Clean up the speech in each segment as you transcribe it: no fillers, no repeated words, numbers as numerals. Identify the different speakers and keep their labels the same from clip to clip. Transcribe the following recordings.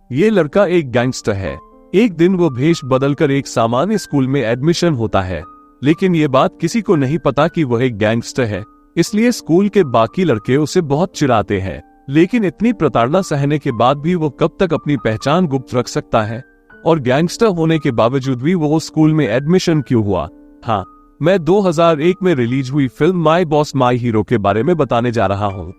Speaker 1: ये लड़का एक गैंगस्टर है। एक दिन वो भेष बदलकर एक सामान्य स्कूल में एडमिशन होता है, लेकिन ये बात किसी को नहीं पता कि वह एक गैंगस्टर है। इसलिए स्कूल के बाकी लड़के उसे बहुत चिढ़ाते हैं। लेकिन इतनी प्रताड़ना सहने के बाद भी वो कब तक अपनी पहचान गुप्त रख सकता है? और गैंगस्टर होने के बावजूद भी वो स्कूल में एडमिशन क्यों हुआ? हाँ, मैं 2001 में रिलीज हुई film my boss my hero के बारे में बताने जा रहा हूँ।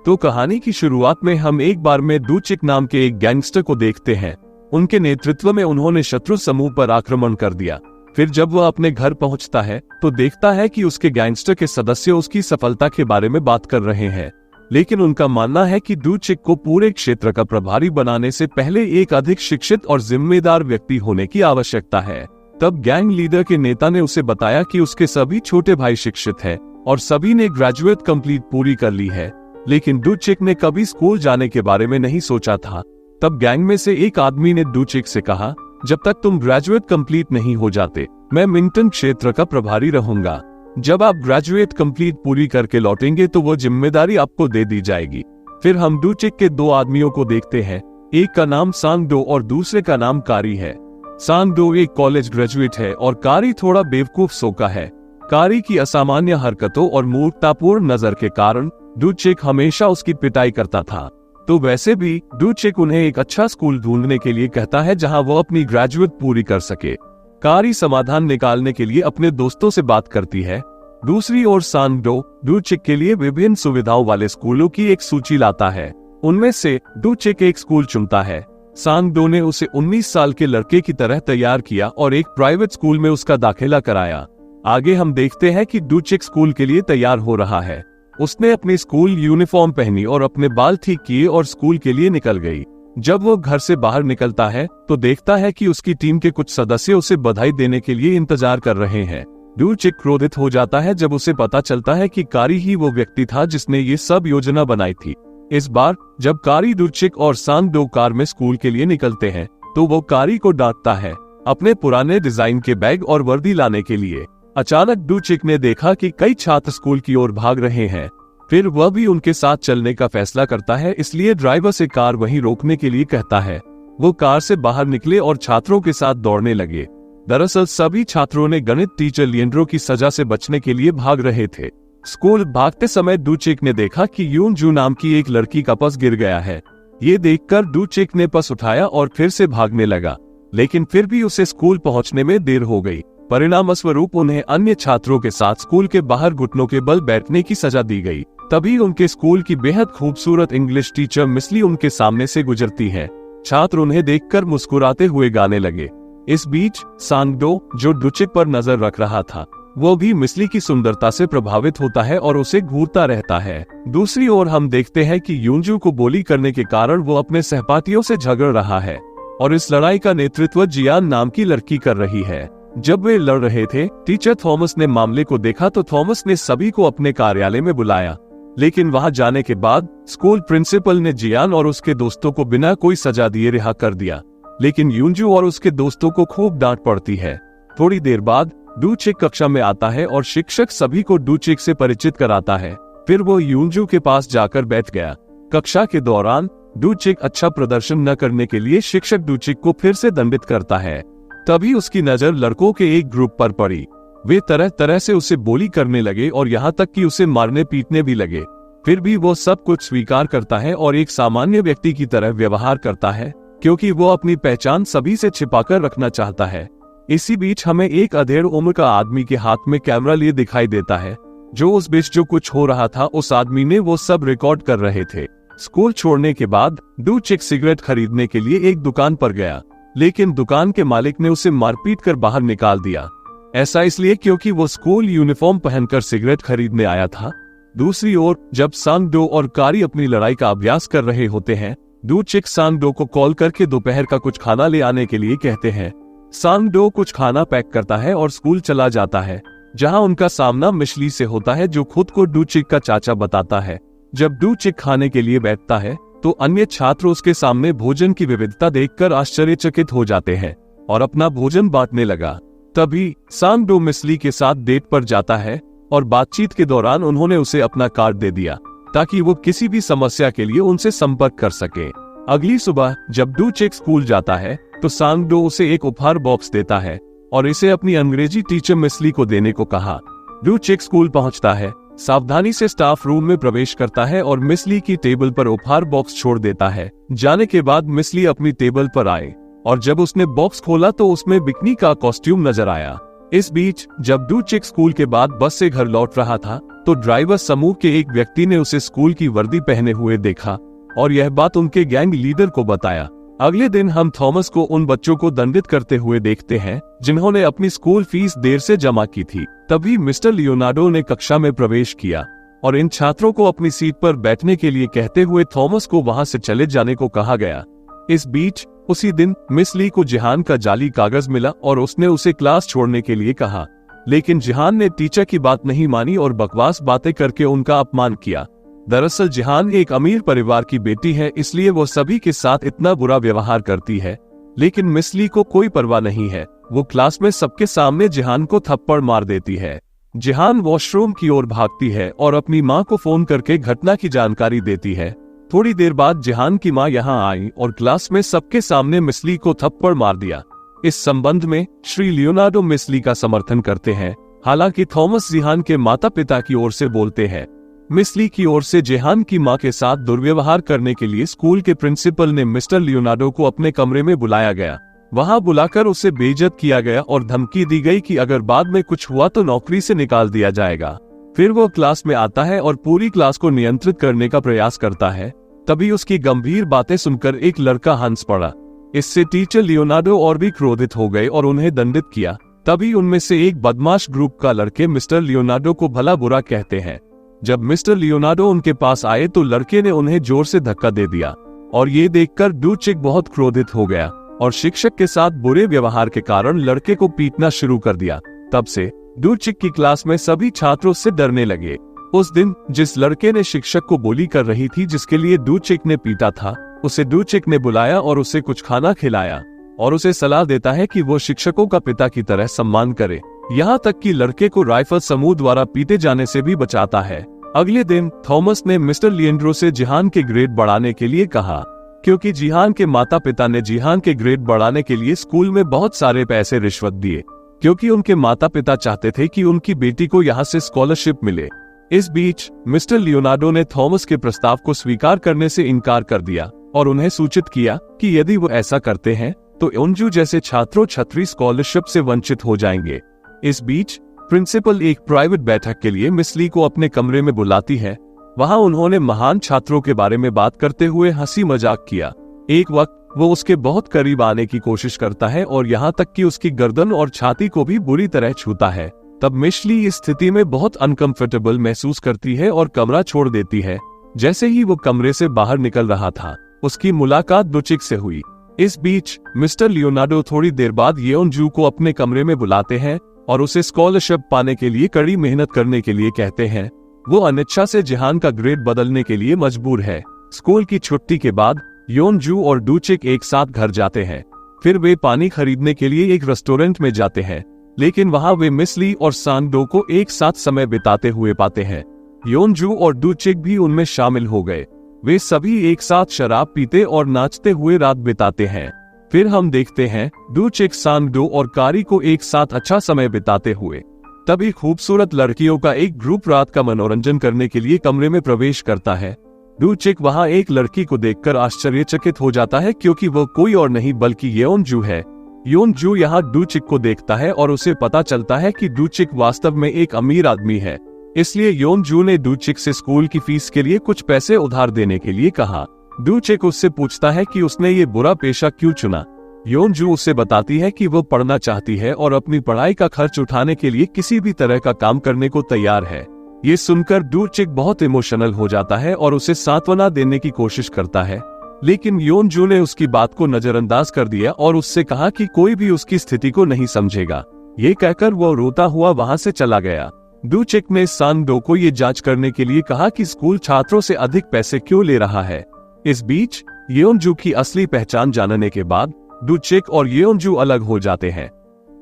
Speaker 1: तो कहानी की शुरुआत में हम एक बार में डूचिक नाम के एक गैंगस्टर को देखते हैं। उनके नेतृत्व में उन्होंने शत्रु समूह पर आक्रमण कर दिया। फिर जब वह अपने घर पहुंचता है तो देखता है कि उसके गैंगस्टर के सदस्य उसकी सफलता के बारे में बात कर रहे हैं। लेकिन उनका मानना है कि डूचिक को पूरे क्षेत्र का प्रभारी बनाने से पहले एक अधिक शिक्षित और जिम्मेदार व्यक्ति होने की आवश्यकता है। तब गैंग लीडर के नेता ने उसे बताया कि उसके सभी छोटे भाई शिक्षित हैं और सभी ने ग्रेजुएट कंप्लीट पूरी कर ली है, लेकिन डूचिक ने कभी स्कूल जाने के बारे में नहीं सोचा था। तब गैंग में से एक आदमी ने डूचिक से कहा, जब तक तुम ग्रेजुएट कंप्लीट नहीं हो जाते, मैं मिंटन क्षेत्र का प्रभारी रहूंगा। जब आप ग्रेजुएट कंप्लीट पूरी करके लौटेंगे तो वो जिम्मेदारी आपको दे दी जाएगी। फिर हम डूचिक के दो आदमियों को देखते हैं। एक का नाम सांगडो और दूसरे का नाम कारी है। सांगडो एक कॉलेज ग्रेजुएट है और कारी थोड़ा बेवकूफ सो का है। कारी की असामान्य हरकतों और मूर्खतापूर्ण नजर के कारण डूचिक हमेशा उसकी पिटाई करता था। तो वैसे भी डूचिक उन्हें एक अच्छा स्कूल ढूंढने के लिए कहता है जहां वो अपनी ग्रेजुएट पूरी कर सके। कारी समाधान निकालने के लिए अपने दोस्तों से बात करती है। दूसरी ओर सांगडो डूचिक के लिए विभिन्न सुविधाओं वाले स्कूलों की एक सूची लाता है। उनमें से डूचिक एक स्कूल चुनता है। सांगडो ने उसे 19 साल के लड़के की तरह तैयार किया और एक प्राइवेट स्कूल में उसका दाखिला कराया। आगे हम देखते हैं कि डूचिक स्कूल के लिए तैयार हो रहा है। उसने अपनी स्कूल यूनिफॉर्म पहनी और अपने बाल ठीक किए और स्कूल के लिए निकल गई। जब वो घर से बाहर निकलता है तो देखता है कि उसकी टीम के कुछ सदस्य उसे बधाई देने के लिए इंतजार कर रहे हैं। डूचिक क्रोधित हो जाता है जब उसे पता चलता है कि कारी ही वो व्यक्ति था जिसने ये सब योजना बनाई थी। इस बार जब कारी डूचिक और सांगडो कार में स्कूल के लिए निकलते हैं तो वो कारी को डांटता है अपने पुराने डिजाइन के बैग और वर्दी लाने के लिए। अचानक डूचिक ने देखा कि कई छात्र स्कूल की ओर भाग रहे हैं। फिर वह भी उनके साथ चलने का फैसला करता है, इसलिए ड्राइवर से कार वहीं रोकने के लिए कहता है। वो कार से बाहर निकले और छात्रों के साथ दौड़ने लगे। दरअसल सभी छात्रों ने गणित टीचर लिएंड्रो की सजा से बचने के लिए भाग रहे थे। स्कूल भागते समय डूचिक ने देखा कि यूनजू नाम की एक लड़की का पर्स गिर गया है। ये देखकर डूचिक ने पर्स उठाया और फिर से भागने लगा, लेकिन फिर भी उसे स्कूल पहुंचने में देर हो गई। परिणामस्वरूप उन्हें अन्य छात्रों के साथ स्कूल के बाहर घुटनों के बल बैठने की सजा दी गई। तभी उनके स्कूल की बेहद खूबसूरत इंग्लिश टीचर मिसली उनके सामने से गुजरती है। छात्र उन्हें देखकर मुस्कुराते हुए गाने लगे। इस बीच सांगडो, जो डूचिक पर नजर रख रहा था, वो भी मिसली की सुंदरता से प्रभावित होता है और उसे घूरता रहता है। दूसरी ओर हम देखते हैं कि यूनजू को बोली करने के कारण वो अपने सहपाठियों से झगड़ रहा है और इस लड़ाई का नेतृत्व जियान नाम की लड़की कर रही है। जब वे लड़ रहे थे, टीचर थॉमस ने मामले को देखा तो थॉमस ने सभी को अपने कार्यालय में बुलाया। लेकिन वहां जाने के बाद स्कूल प्रिंसिपल ने जियान और उसके दोस्तों को बिना कोई सजा दिए रिहा कर दिया। लेकिन यूनजू और उसके दोस्तों को खूब डांट पड़ती है। थोड़ी देर बाद डूचिक कक्षा में आता है और शिक्षक सभी को डूचिक से परिचित कराता है। फिर वो यूनजू के पास जाकर बैठ गया। कक्षा के दौरान डूचिक अच्छा प्रदर्शन न करने के लिए शिक्षक डूचिक को फिर से दंडित करता है। तभी उसकी नजर लड़कों के एक ग्रुप पर पड़ी। वे तरह तरह से उसे बोली करने लगे और यहाँ तक कि उसे मारने पीटने भी लगे। फिर भी वो सब कुछ स्वीकार करता है और एक सामान्य व्यक्ति की तरह व्यवहार करता है, क्योंकि वो अपनी पहचान सभी से छिपाकर रखना चाहता है। इसी बीच हमें एक अधेड़ उम्र का आदमी के हाथ में कैमरा लिए दिखाई देता है। जो उस बीच जो कुछ हो रहा था उस आदमी ने वो सब रिकॉर्ड कर रहे थे। स्कूल छोड़ने के बाद डूचिक सिगरेट खरीदने के लिए एक दुकान पर गया, लेकिन दुकान के मालिक ने उसे मारपीट कर बाहर निकाल दिया। ऐसा इसलिए क्योंकि वो स्कूल यूनिफॉर्म पहनकर सिगरेट खरीदने आया था। दूसरी ओर जब सांगडो और कारी अपनी लड़ाई का अभ्यास कर रहे होते हैं, डूचिक सांगडो को कॉल करके दोपहर का कुछ खाना ले आने के लिए कहते हैं। सांगडो कुछ खाना पैक करता है और स्कूल चला जाता है, जहां उनका सामना मिशली से होता है, जो खुद को डूचिक का चाचा बताता है। जब डूचिक खाने के लिए बैठता है तो अन्य छात्र उसके सामने भोजन की विविधता देखकर आश्चर्यचकित हो जाते हैं और अपना भोजन बांटने लगा। तभी सांगडो मिसली के साथ डेट पर जाता है और बातचीत के दौरान उन्होंने उसे अपना कार्ड दे दिया ताकि वो किसी भी समस्या के लिए उनसे संपर्क कर सके। अगली सुबह जब डू चेक स्कूल जाता है तो सांग डो उसे एक उपहार बॉक्स देता है और इसे अपनी अंग्रेजी टीचर मिस ली को देने को कहा। डू चेक स्कूल पहुंचता है, सावधानी से स्टाफ रूम में प्रवेश करता है और मिस ली की टेबल पर उपहार बॉक्स छोड़ देता है। जाने के बाद मिस ली अपनी टेबल पर आए और जब उसने बॉक्स खोला तो उसमें बिकनी का कॉस्ट्यूम नजर आया। इस बीच जब डू चेक स्कूल के बाद बस से घर लौट रहा था तो ड्राइवर समूह के एक व्यक्ति ने उसे स्कूल की वर्दी पहने हुए देखा और यह बात उनके गैंग लीडर को बताया। अगले दिन हम थॉमस को उन बच्चों को दंडित करते हुए देखते हैं जिन्होंने अपनी स्कूल फीस देर से जमा की थी। तभी मिस्टर लियोनार्डो ने कक्षा में प्रवेश किया और इन छात्रों को अपनी सीट पर बैठने के लिए कहते हुए थॉमस को वहां से चले जाने को कहा गया। इस बीच उसी दिन मिस ली को जिहान का जाली कागज मिला और उसने उसे क्लास छोड़ने के लिए कहा, लेकिन जिहान ने टीचर की बात नहीं मानी और बकवास बातें करके उनका अपमान किया। दरअसल जिहान एक अमीर परिवार की बेटी है, इसलिए वो सभी के साथ इतना बुरा व्यवहार करती है, लेकिन मिस ली को कोई परवाह नहीं है। वो क्लास में सबके सामने जिहान को थप्पड़ मार देती है। जिहान वॉशरूम की ओर भागती है और अपनी माँ को फोन करके घटना की जानकारी देती है। थोड़ी देर बाद जिहान की माँ यहाँ आई और क्लास में सबके सामने मिस ली को थप्पड़ मार दिया। इस संबंध में श्री लियोनार्डो मिस ली का समर्थन करते हैं, हालांकि थॉमस जिहान के माता पिता की ओर से बोलते हैं। मिस ली की ओर से जिहान की मां के साथ दुर्व्यवहार करने के लिए स्कूल के प्रिंसिपल ने मिस्टर लियोनार्डो को अपने कमरे में बुलाया गया। वहां बुलाकर उसे बेइज्जत किया गया और धमकी दी गई कि अगर बाद में कुछ हुआ तो नौकरी से निकाल दिया जाएगा। फिर वो क्लास में आता है और पूरी क्लास को नियंत्रित करने का प्रयास करता है। तभी उसकी गंभीर बातें सुनकर एक लड़का हंस पड़ा। इससे टीचर लियोनार्डो और भी क्रोधित हो गए और उन्हें दंडित किया। तभी उनमें से एक बदमाश ग्रुप का लड़के मिस्टर लियोनार्डो को भला बुरा कहते हैं। जब मिस्टर लियोनार्डो उनके पास आए तो लड़के ने उन्हें जोर से धक्का दे दिया और ये देखकर डू चेक बहुत क्रोधित हो गया और शिक्षक के साथ बुरे व्यवहार के कारण लड़के को पीटना शुरू कर दिया। तब से डू चेक की क्लास में सभी छात्रों से डरने लगे। उस दिन जिस लड़के ने शिक्षक को बोली कर रही थी जिसके लिए डू चेक ने पीटा था, उसे डू चेक ने बुलाया और उसे कुछ खाना खिलाया और उसे सलाह देता है कि वो शिक्षकों का पिता की तरह सम्मान करे। यहाँ तक कि लड़के को राइफल समूह द्वारा पीटे जाने से भी बचाता है। अगले दिन थॉमस ने मिस्टर लिएंड्रो से जिहान के ग्रेड बढ़ाने के लिए कहा, क्योंकि जिहान के माता पिता ने जिहान के ग्रेड बढ़ाने के लिए स्कूल में बहुत सारे पैसे रिश्वत दिए, क्योंकि उनके माता पिता चाहते थे कि उनकी बेटी को यहाँ से स्कॉलरशिप मिले। इस बीच मिस्टर लियोनार्डो ने थॉमस के प्रस्ताव को स्वीकार करने से इनकार कर दिया और उन्हें सूचित किया कि यदि वो ऐसा करते हैं तो ओंजू जैसे छात्रों छतरी स्कॉलरशिप से वंचित हो जाएंगे। इस बीच प्रिंसिपल एक प्राइवेट बैठक के लिए मिस ली को अपने कमरे में बुलाती है। वहां उन्होंने महान छात्रों के बारे में बात करते हुए हंसी मजाक किया। एक वक्त वो उसके बहुत करीब आने की कोशिश करता है और यहाँ तक कि उसकी गर्दन और छाती को भी बुरी तरह छूता है। तब मिस ली इस स्थिति में बहुत अनकंफर्टेबल महसूस करती है और कमरा छोड़ देती है। जैसे ही वो कमरे से बाहर निकल रहा था, उसकी मुलाकात डू चेक से हुई। इस बीच मिस्टर लियोनार्डो थोड़ी देर बाद येओनजू को अपने कमरे में बुलाते हैं और उसे स्कॉलरशिप पाने के लिए कड़ी मेहनत करने के लिए कहते हैं। वो अनिच्छा से जिहान का ग्रेड बदलने के लिए मजबूर है। स्कूल की छुट्टी के बाद येओनजू और डू चेक एक साथ घर जाते हैं। फिर वे पानी खरीदने के लिए एक रेस्टोरेंट में जाते हैं, लेकिन वहां वे मिस ली और सांग डो को एक साथ समय बिताते हुए पाते हैं। येओनजू और डू चेक भी उनमें शामिल हो गए। वे सभी एक साथ शराब पीते और नाचते हुए रात बिताते हैं। फिर हम देखते हैं डू चेक, सांग डो और कारी को एक साथ अच्छा समय बिताते हुए। तभी खूबसूरत लड़कियों का एक ग्रुप रात का मनोरंजन करने के लिए कमरे में प्रवेश करता है। डू चेक वहां एक लड़की को देखकर आश्चर्यचकित हो जाता है, क्योंकि वो कोई और नहीं बल्कि येओनजू है। येओनजू यहाँ डू चेक को देखता है और उसे पता चलता है कि डू चेक वास्तव में एक अमीर आदमी है। इसलिए येओनजू ने डू चेक से स्कूल की फीस के लिए कुछ पैसे उधार देने के लिए कहा। डू चेक उससे पूछता है कि उसने ये बुरा पेशा क्यों चुना। येओनजू उसे बताती है कि वो पढ़ना चाहती है और अपनी पढ़ाई का खर्च उठाने के लिए किसी भी तरह का काम करने को तैयार है। ये सुनकर डू चेक बहुत इमोशनल हो जाता है और उसे सांत्वना देने की कोशिश करता है, लेकिन येओनजू ने उसकी बात को नजरअंदाज कर दिया और उससे कहा कि कोई भी उसकी स्थिति को नहीं समझेगा। ये कहकर वो रोता हुआ वहां से चला गया। डू चेक ने सांग डो को ये जांच करने के लिए कहा कि स्कूल छात्रों से अधिक पैसे क्यों ले रहा है। इस बीच येओनजू की असली पहचान जानने के बाद डू चेक और येओनजू अलग हो जाते हैं।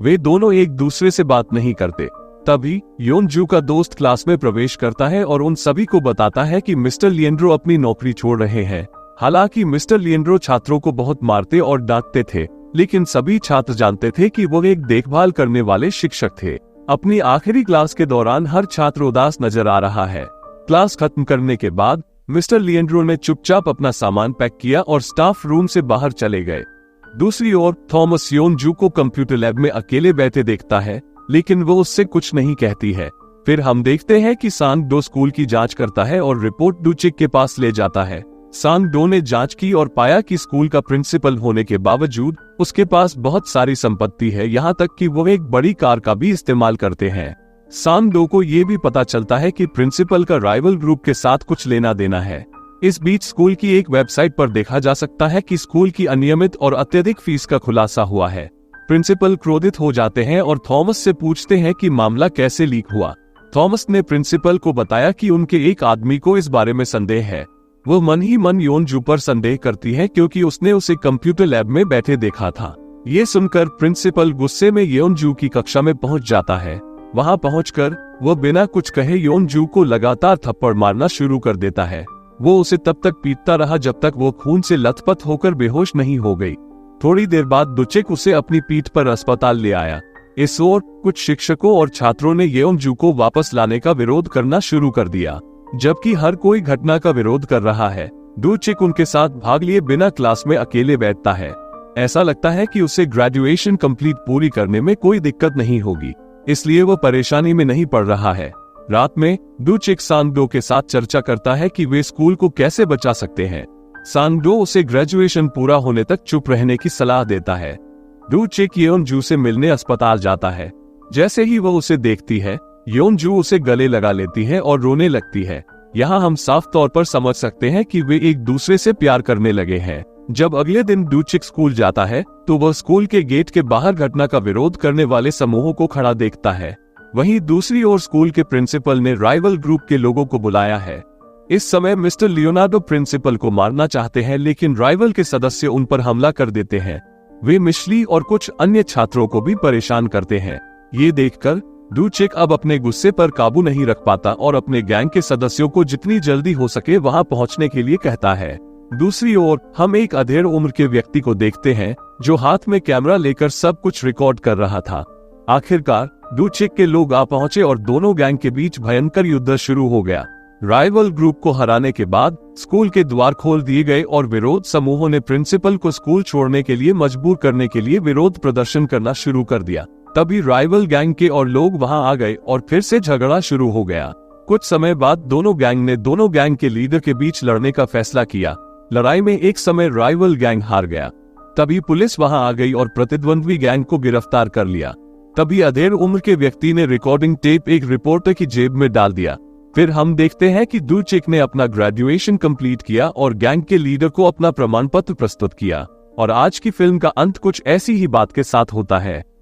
Speaker 1: वे दोनों एक दूसरे से बात नहीं करते। तभी येओनजू का दोस्त क्लास में प्रवेश करता है और उन सभी को बताता है कि मिस्टर लिएंड्रो अपनी नौकरी छोड़ रहे हैं। हालांकि मिस्टर लिएंड्रो छात्रों को बहुत मारते और डांटते थे, लेकिन सभी छात्र जानते थे कि वो एक देखभाल करने वाले शिक्षक थे। अपनी आखिरी क्लास के दौरान हर छात्र उदास नजर आ रहा है। क्लास खत्म करने के बाद मिस्टर लिएंड्रो ने चुपचाप अपना सामान पैक किया और स्टाफ रूम से बाहर चले गए। दूसरी ओर थॉमस योनजू को कंप्यूटर लैब में अकेले बैठे देखता है, लेकिन वो उससे कुछ नहीं कहती है। फिर हम देखते हैं कि सांग-डो स्कूल की जांच करता है और रिपोर्ट डूचिक के पास ले जाता है। सांग-डो ने जांच की और पाया कि स्कूल का प्रिंसिपल होने के बावजूद उसके पास बहुत सारी संपत्ति है, यहाँ तक कि वो एक बड़ी कार का भी इस्तेमाल करते हैं। सांग-डो को ये भी पता चलता है कि प्रिंसिपल का राइवल ग्रुप के साथ कुछ लेना देना है। इस बीच स्कूल की एक वेबसाइट पर देखा जा सकता है कि स्कूल की अनियमित और अत्यधिक फीस का खुलासा हुआ है। प्रिंसिपल क्रोधित हो जाते हैं और थॉमस से पूछते हैं कि मामला कैसे लीक हुआ। थॉमस ने प्रिंसिपल को बताया कि उनके एक आदमी को इस बारे में संदेह है। वो मन ही मन योनजू पर संदेह करती है क्योंकि उसने उसे कंप्यूटर लैब में बैठे देखा था। ये सुनकर प्रिंसिपल गुस्से में योनजू की कक्षा में पहुंच जाता है। वहां पहुंचकर वो बिना कुछ कहे योनजू को लगातार थप्पड़ मारना शुरू कर देता है। वो उसे तब तक पीटता रहा जब तक वो खून से लथपथ होकर बेहोश नहीं हो गई। थोड़ी देर बाद डूचिक उसे अपनी पीठ पर अस्पताल ले आया। इस ओर कुछ शिक्षकों और छात्रों ने योनजू को वापस लाने का विरोध करना शुरू कर दिया, जबकि हर कोई घटना का विरोध कर रहा है। डूचिक उनके साथ भाग लिए बिना क्लास में अकेले बैठता है। ऐसा लगता है कि उसे ग्रेजुएशन कंप्लीट पूरी करने में कोई दिक्कत नहीं होगी, इसलिए वो परेशानी में नहीं पड़ रहा है। रात में डूचिक सांग-डो के साथ चर्चा करता है कि वे स्कूल को कैसे बचा सकते हैं। सांग-डो उसे ग्रेजुएशन पूरा होने तक चुप रहने की सलाह देता है। डूचिक योनजू से मिलने अस्पताल जाता है। जैसे ही वो उसे देखती है, योनजू उसे गले लगा लेती है और रोने लगती है। यहाँ हम साफ तौर पर समझ सकते हैं कि वे एक दूसरे से प्यार करने लगे हैं। जब अगले दिन डूचिक स्कूल जाता है तो वह स्कूल के गेट के बाहर घटना का विरोध करने वाले समूहों को खड़ा देखता है। वहीं दूसरी ओर स्कूल के प्रिंसिपल ने राइवल ग्रुप के लोगों को बुलाया है। इस समय मिस्टर लियोनार्डो प्रिंसिपल को मारना चाहते हैं, लेकिन राइवल के सदस्य उन पर हमला कर देते हैं। वे मिशली और कुछ अन्य छात्रों को भी परेशान करते हैं। ये देखकर डूचिक अब अपने गुस्से पर काबू नहीं रख पाता और अपने गैंग के सदस्यों को जितनी जल्दी हो सके वहां पहुंचने के लिए कहता है। दूसरी ओर हम एक अधेड़ उम्र के व्यक्ति को देखते हैं जो हाथ में कैमरा लेकर सब कुछ रिकॉर्ड कर रहा था। आखिरकार डूचिक के लोग आ पहुंचे और दोनों गैंग के बीच भयंकर युद्ध शुरू हो गया। राइवल ग्रुप को हराने के बाद स्कूल के द्वार खोल दिए गए और विरोध समूहों ने प्रिंसिपल को स्कूल छोड़ने के लिए मजबूर करने के लिए विरोध प्रदर्शन करना शुरू कर दिया। तभी राइवल गैंग के और लोग वहां आ गए और फिर से झगड़ा शुरू हो गया। कुछ समय बाद दोनों गैंग ने दोनों गैंग के लीडर के बीच लड़ने का फैसला किया। लड़ाई में एक समय राइवल गैंग हार गया। तभी पुलिस वहां आ गई और प्रतिद्वंद्वी गैंग को गिरफ्तार कर लिया। तभी अधेड़ उम्र के व्यक्ति ने रिकॉर्डिंग टेप एक रिपोर्टर की जेब में डाल दिया। फिर हम देखते हैं कि डूचिक ने अपना ग्रेजुएशन कंप्लीट किया और गैंग के लीडर को अपना प्रमाण पत्र प्रस्तुत किया। और आज की फिल्म का अंत कुछ ऐसी ही बात के साथ होता है।